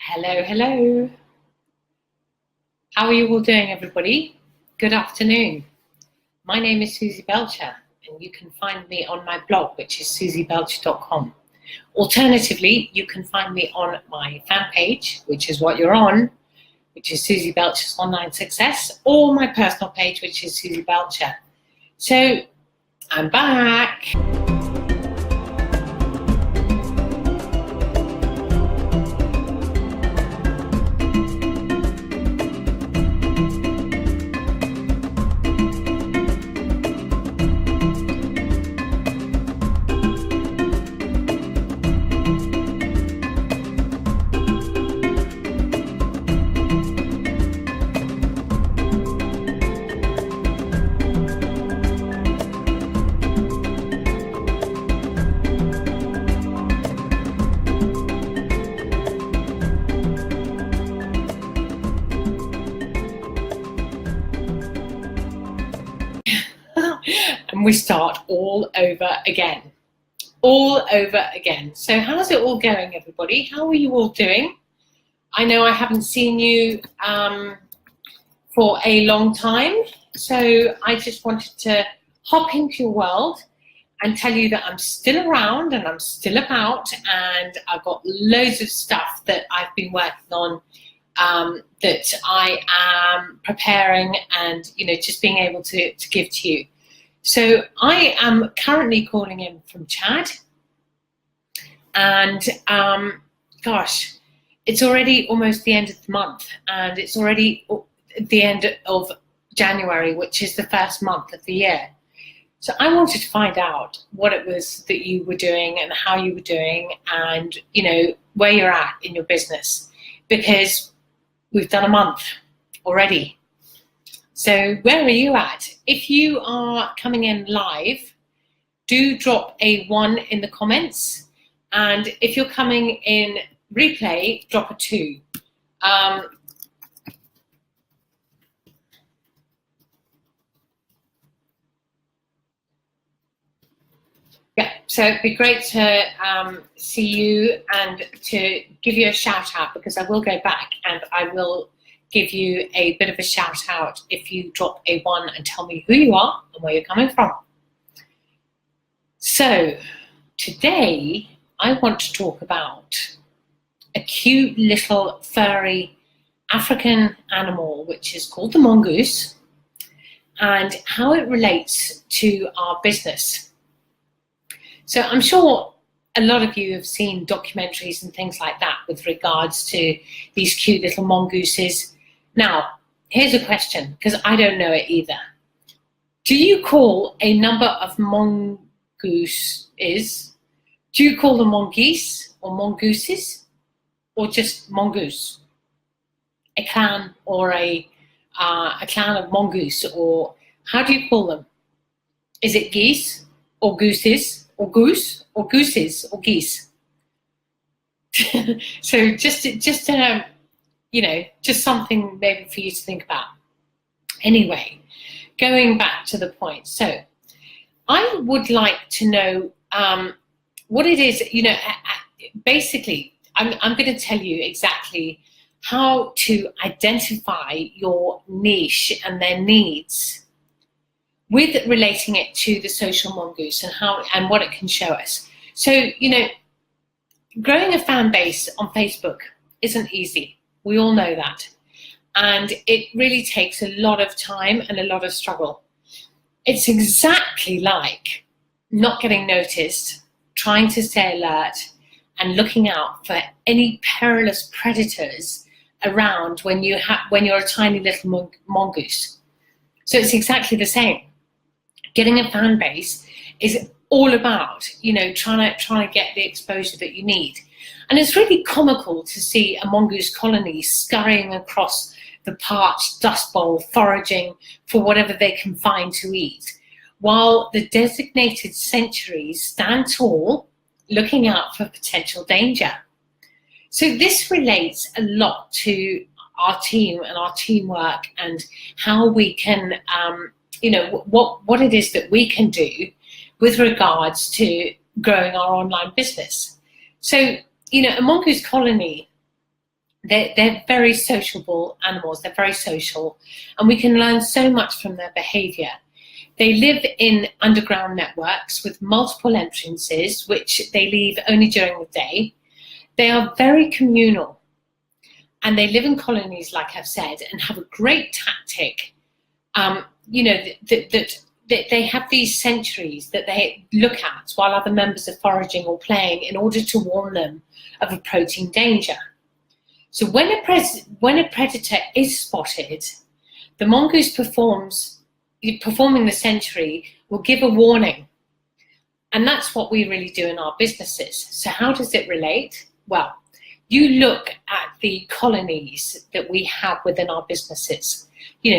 Hello, hello. How are you all doing, everybody? Good afternoon. My name is Susie Belcher, and you can find me on my blog, which is susiebelcher.com. Alternatively, you can find me on my fan page, which is what you're on, which is Susie Belcher's Online Success, or my personal page, which is Susie Belcher. So, I'm back. And we start all over again. So how's it all going, everybody? How are you all doing? I know I haven't seen you for a long time, so I just wanted to hop into your world and tell you that I'm still around and I'm still about, and I've got loads of stuff that I've been working on that I am preparing and just being able to give to you. So I am currently calling in from Chad, and gosh, it's already almost the end of the month, and it's already the end of January, which is the first month of the year. So I wanted to find out what it was that you were doing and how you were doing, and where you're at in your business, because we've done a month already. So where are you at? If you are coming in live, do drop a 1 in the comments. And if you're coming in replay, drop a 2. Yeah, so it'd be great to see you and to give you a shout out, because I will go back and I will give you a bit of a shout out if you drop a 1 and tell me who you are and where you're coming from. So today I want to talk about a cute little furry African animal, which is called the mongoose, and how it relates to our business. So I'm sure a lot of you have seen documentaries and things like that with regards to these cute little mongooses. Now, here's a question, because I don't know it either. Do you call a number of mongooses, do you call them mongoose or mongooses, or just mongoose? A clan or a clan of mongoose, or how do you call them? Is it geese or gooses or goose or gooses or geese? So just something maybe for you to think about. Anyway, going back to the point. So I would like to know what it is, basically, I'm going to tell you exactly how to identify your niche and their needs with relating it to the social mongoose and what it can show us. So, growing a fan base on Facebook isn't easy. We all know that. And it really takes a lot of time and a lot of struggle. It's exactly like not getting noticed, trying to stay alert, and looking out for any perilous predators around when you're a tiny little mongoose. So it's exactly the same. Getting a fan base is all about, trying to get the exposure that you need. And it's really comical to see a mongoose colony scurrying across the parched dust bowl, foraging for whatever they can find to eat, while the designated sentries stand tall, looking out for potential danger. So this relates a lot to our team and our teamwork, and how we can, what it is that we can do with regards to growing our online business. So, a mongoose colony They're very sociable animals. They're very social, and we can learn so much from their behavior. They live in underground networks with multiple entrances, which they leave only during the day. They are very communal, and they live in colonies, like I've said, and have a great tactic. That they have these sentries that they look at while other members are foraging or playing in order to warn them of approaching danger. So when a predator is spotted, the mongoose performing the sentry will give a warning. And that's what we really do in our businesses. So how does it relate? Well, you look at the colonies that we have within our businesses. I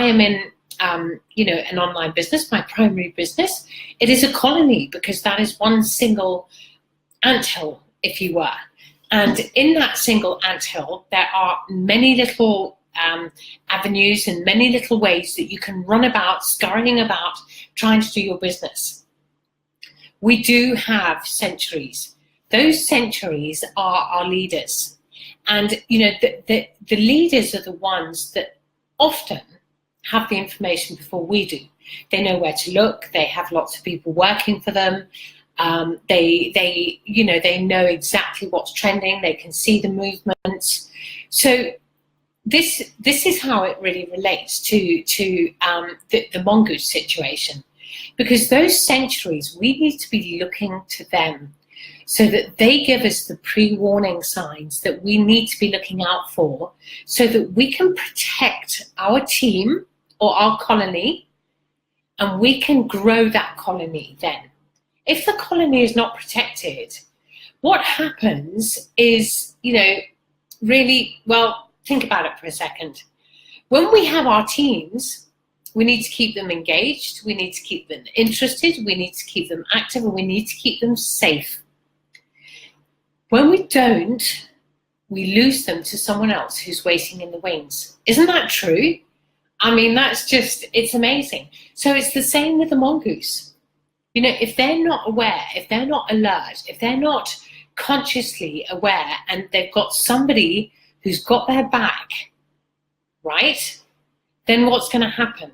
am in, an online business, my primary business. It is a colony because that is one single anthill, if you were. And in that single anthill, there are many little avenues and many little ways that you can run about, scurrying about, trying to do your business. We do have sentries. Those sentries are our leaders. And, the leaders are the ones that often have the information before we do. They know where to look. They have lots of people working for them. They know exactly what's trending. They can see the movements. So this is how it really relates to the mongoose situation, because those sentries, we need to be looking to them so that they give us the pre-warning signs that we need to be looking out for, so that we can protect our team or our colony, and we can grow that colony then. If the colony is not protected, what happens is, really, well, think about it for a second. When we have our teams, we need to keep them engaged, we need to keep them interested, we need to keep them active, and we need to keep them safe. When we don't, we lose them to someone else who's waiting in the wings. Isn't that true? I mean, it's amazing. So it's the same with the mongoose. If they're not aware, if they're not alert, if they're not consciously aware, and they've got somebody who's got their back, right, then what's going to happen?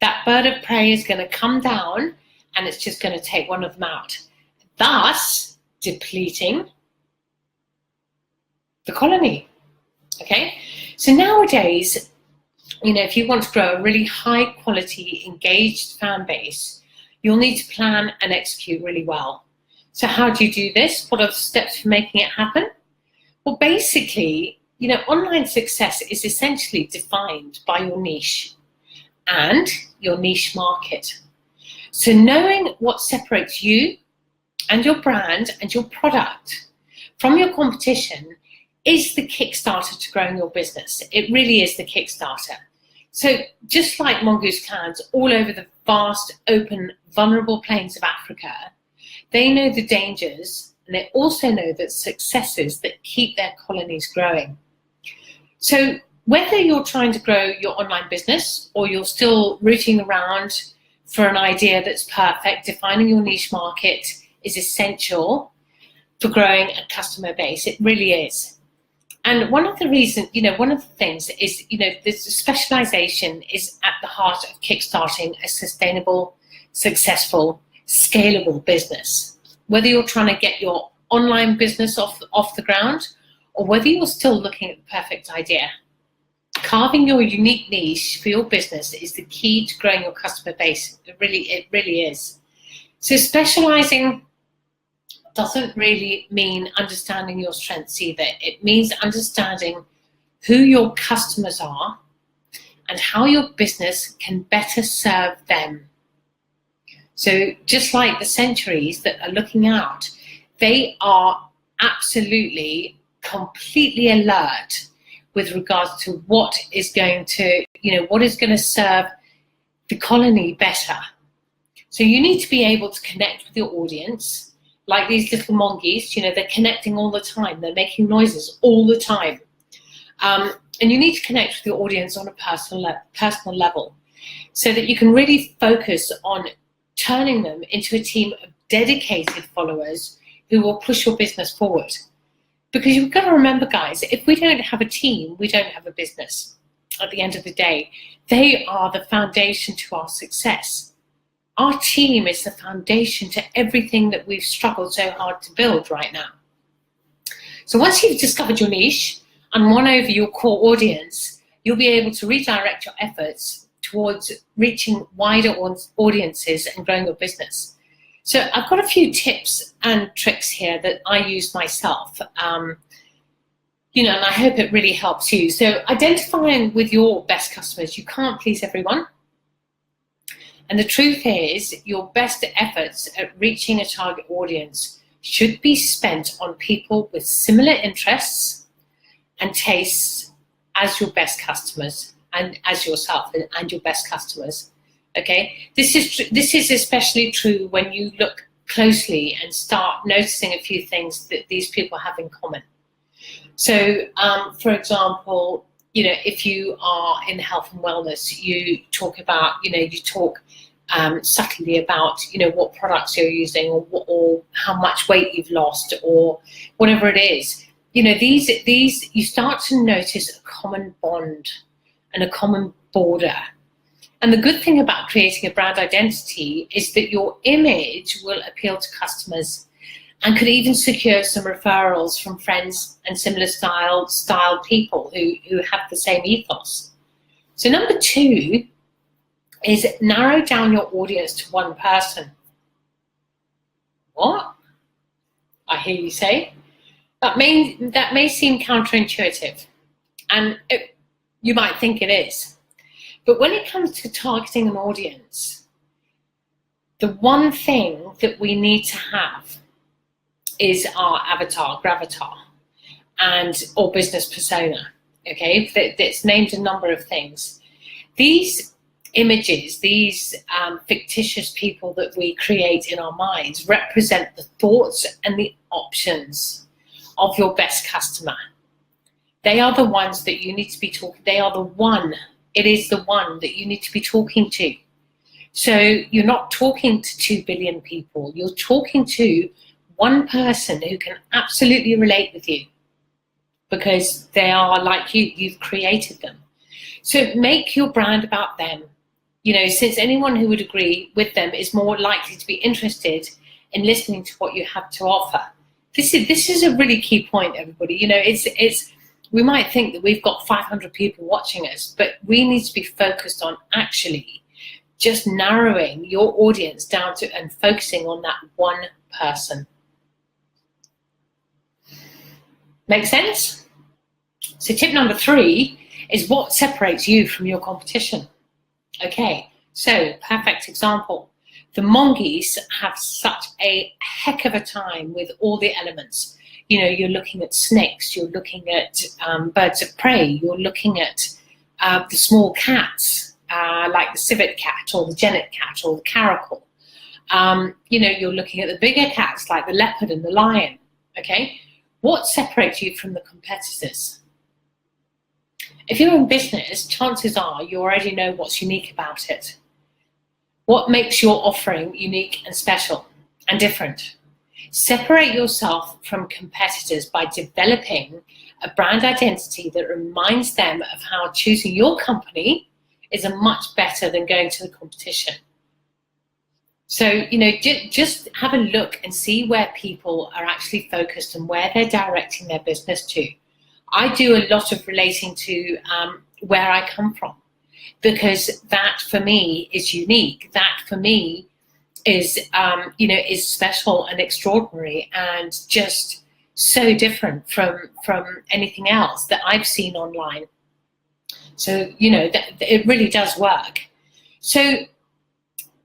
That bird of prey is going to come down and it's just going to take one of them out, thus depleting the colony. Okay? So nowadays, if you want to grow a really high quality, engaged fan base, you'll need to plan and execute really well. So how do you do this? What are the steps for making it happen? Well, basically, online success is essentially defined by your niche and your niche market. So knowing what separates you and your brand and your product from your competition is the Kickstarter to growing your business. It really is the Kickstarter. So just like mongoose clans all over the vast, open, vulnerable plains of Africa, they know the dangers, and they also know the successes that keep their colonies growing. So whether you're trying to grow your online business or you're still rooting around for an idea that's perfect, defining your niche market is essential for growing a customer base. It really is. And one of the reasons, one of the things is, this specialization is at the heart of kickstarting a sustainable, successful, scalable business. Whether you're trying to get your online business off the ground, or whether you're still looking at the perfect idea, carving your unique niche for your business is the key to growing your customer base. It really is. So specializing doesn't really mean understanding your strengths either. It means understanding who your customers are and how your business can better serve them. So just like the sentries that are looking out, they are absolutely completely alert with regards to what is going to serve the colony better. So you need to be able to connect with your audience. Like these little mongoose, they're connecting all the time. They're making noises all the time. And you need to connect with your audience on a personal level so that you can really focus on turning them into a team of dedicated followers who will push your business forward. Because you've got to remember, guys, if we don't have a team, we don't have a business. At the end of the day, they are the foundation to our success. Our team is the foundation to everything that we've struggled so hard to build right now. So once you've discovered your niche and won over your core audience, you'll be able to redirect your efforts towards reaching wider audiences and growing your business. So I've got a few tips and tricks here that I use myself, and I hope it really helps you. So identifying with your best customers, you can't please everyone. And the truth is, your best efforts at reaching a target audience should be spent on people with similar interests and tastes as your best customers, and as yourself and your best customers. Okay, this is especially true when you look closely and start noticing a few things that these people have in common. So, for example, if you are in health and wellness, you talk about, you talk subtly about, what products you're using, or how much weight you've lost, or whatever it is. These you start to notice a common bond and a common border. And the good thing about creating a brand identity is that your image will appeal to customers and could even secure some referrals from friends and similar style people who have the same ethos. So number 2 is narrow down your audience to one person. What? I hear you say. That may seem counterintuitive, and you might think it is. But when it comes to targeting an audience, the one thing that we need to have is our avatar, gravatar, or business persona. Okay, that's named a number of things. These images, these fictitious people that we create in our minds, represent the thoughts and the options of your best customer. They are the ones that you need to be talking. It is the one that you need to be talking to. So you're not talking to 2 billion people. You're talking to one person who can absolutely relate with you because they are like you. You've created them. So make your brand about them. Since anyone who would agree with them is more likely to be interested in listening to what you have to offer. This is a really key point, everybody. We might think that we've got 500 people watching us, but we need to be focused on actually just narrowing your audience down to and focusing on that one person. Make sense? So tip number 3 is what separates you from your competition. Okay, so perfect example. The mongoose have such a heck of a time with all the elements. You're looking at snakes, you're looking at birds of prey, you're looking at the small cats, like the civet cat or the genet cat or the caracal. You're looking at the bigger cats like the leopard and the lion. Okay, what separates you from the competitors? If you're in business, chances are you already know what's unique about it. What makes your offering unique and special and different? Separate yourself from competitors by developing a brand identity that reminds them of how choosing your company is much better than going to the competition. So, just have a look and see where people are actually focused and where they're directing their business to. I do a lot of relating to where I come from, because that for me is unique. That for me is special and extraordinary and just so different from anything else that I've seen online. So, that it really does work. So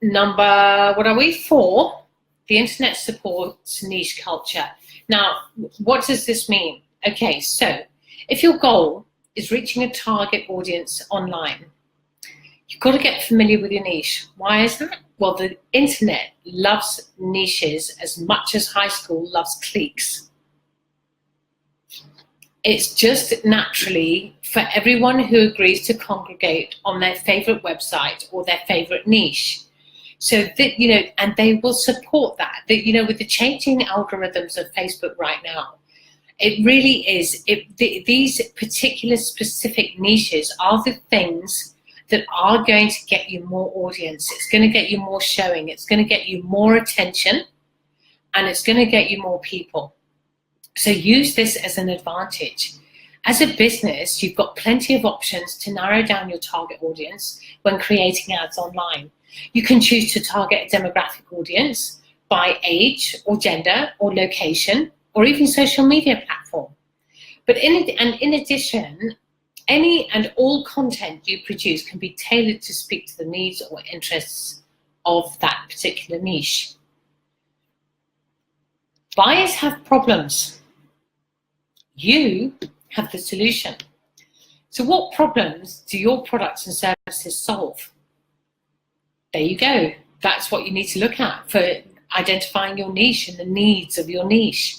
what are we? 4, the internet supports niche culture. Now, what does this mean? Okay, so if your goal is reaching a target audience online, you've got to get familiar with your niche. Why is that? Well, the internet loves niches as much as high school loves cliques. It's just naturally for everyone who agrees to congregate on their favorite website or their favorite niche. So that, and they will support that. With the changing algorithms of Facebook right now, It really is. These particular specific niches are the things that are going to get you more audience. It's going to get you more showing. It's going to get you more attention, and it's going to get you more people. So use this as an advantage. As a business, you've got plenty of options to narrow down your target audience when creating ads online. You can choose to target a demographic audience by age or gender or location, or even social media platform. But in addition, any and all content you produce can be tailored to speak to the needs or interests of that particular niche. Buyers have problems. You have the solution. So what problems do your products and services solve? There you go. That's what you need to look at for identifying your niche and the needs of your niche.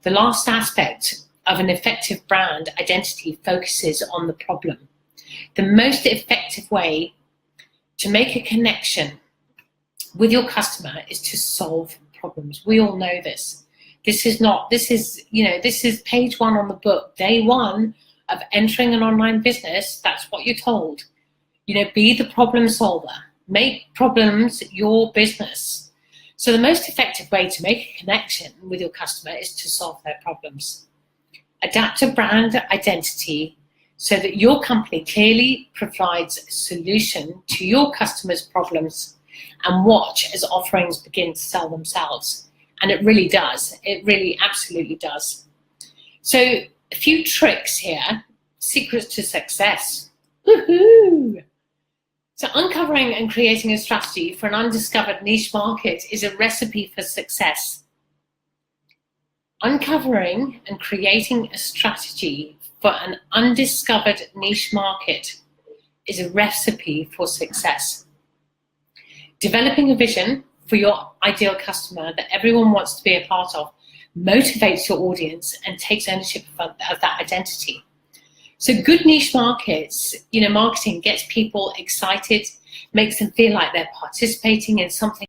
The last aspect of an effective brand identity focuses on the problem. The most effective way to make a connection with your customer is to solve problems. We all know this. This is page 1 on the book, day 1 of entering an online business. That's what you're told. Be the problem solver. Make problems your business. So the most effective way to make a connection with your customer is to solve their problems. Adapt a brand identity so that your company clearly provides a solution to your customers' problems, and watch as offerings begin to sell themselves. And it really does. It really absolutely does. So a few tricks here, secrets to success. Woohoo! So uncovering and creating a strategy for an undiscovered niche market is a recipe for success. Uncovering and creating a strategy for an undiscovered niche market is a recipe for success. Developing a vision for your ideal customer that everyone wants to be a part of motivates your audience and takes ownership of that identity. So good niche markets, marketing gets people excited, makes them feel like they're participating in something